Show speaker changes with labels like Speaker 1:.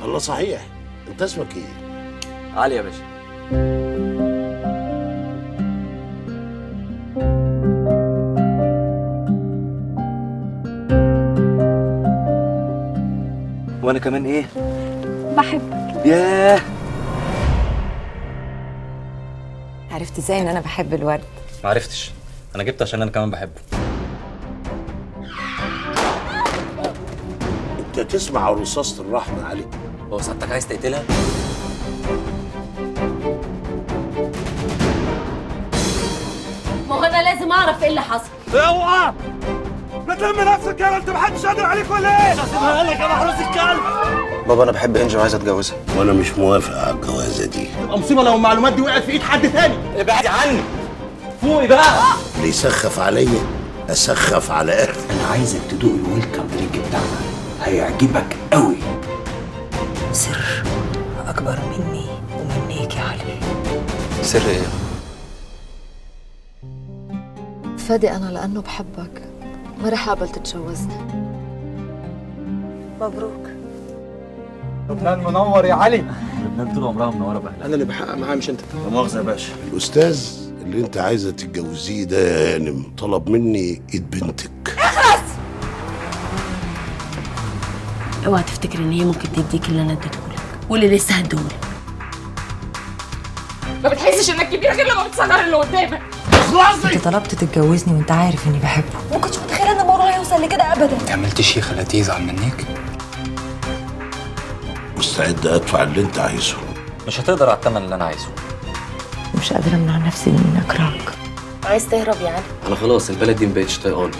Speaker 1: الله صحيح، انت اسمك ايه؟
Speaker 2: علي يا باشا. وانا كمان ايه؟
Speaker 3: بحبك.
Speaker 2: ياه،
Speaker 3: عرفت ازاي ان انا بحب الورد؟
Speaker 2: ما عرفتش، انا جبت عشان انا كمان بحبه.
Speaker 1: انت تسمع رصاصة الرحمة يا علي؟
Speaker 2: هو سعادتك عايز تقتلها؟
Speaker 4: ما هو انا لازم اعرف ايه اللي حصل.
Speaker 5: اوعى ما تلم نفسك يا انت، محدش قادر عليك ولا ايه؟ هسيبها لك يا محروس الكلب.
Speaker 6: بابا انا بحب انجي وعايز اتجوزها.
Speaker 1: وانا مش موافق على الجوازة دي.
Speaker 5: تبقى مصيبه لو المعلومات دي وقعت في ايد حد تاني.
Speaker 2: ابعدي عني، فوقي بقى.
Speaker 1: اللي يسخف عليا اسخف على اهلي.
Speaker 7: انا عايزك تدوق الويلكم درينك بتاعنا، هيعجبك قوي.
Speaker 3: سر اكبر مني ومنيك يا علي.
Speaker 2: سر ايه؟
Speaker 8: فادي أنا لأنه بحبك ما رح أقبل تتجوزني.
Speaker 3: مبروك.
Speaker 5: لبنان منور يا علي.
Speaker 2: لبنان طول عمرها منوره باهلها.
Speaker 5: انا اللي بحقق معاه مش انت.
Speaker 6: لا مؤاخذه يا باشا.
Speaker 1: الاستاذ اللي انت عايزة تتجوزيه ده يا هانم طلب مني ايد بنتك.
Speaker 4: اوعى تفتكر ان هي ممكن تديك اللي انا اديتهولك واللي لسه هديهولك. ما بتحسش انك كبير غير لما بتصغر اللي قدامك.
Speaker 3: انت طلبت تتجوزني وانت عارف اني بحبه. ما كنتش متخيله ان الموضوع يوصل لكده ابدا.
Speaker 7: عملت شيء خلاتيه يزعل منك؟
Speaker 1: مستعد ادفع اللي انت عايزه.
Speaker 2: مش هتقدر على الثمن اللي انا عايزه.
Speaker 3: مش قادره امنع نفسي من اني اكرهك.
Speaker 4: عايز تهرب يا علي؟
Speaker 2: انا خلاص البلد دي مبقتش طايقاني.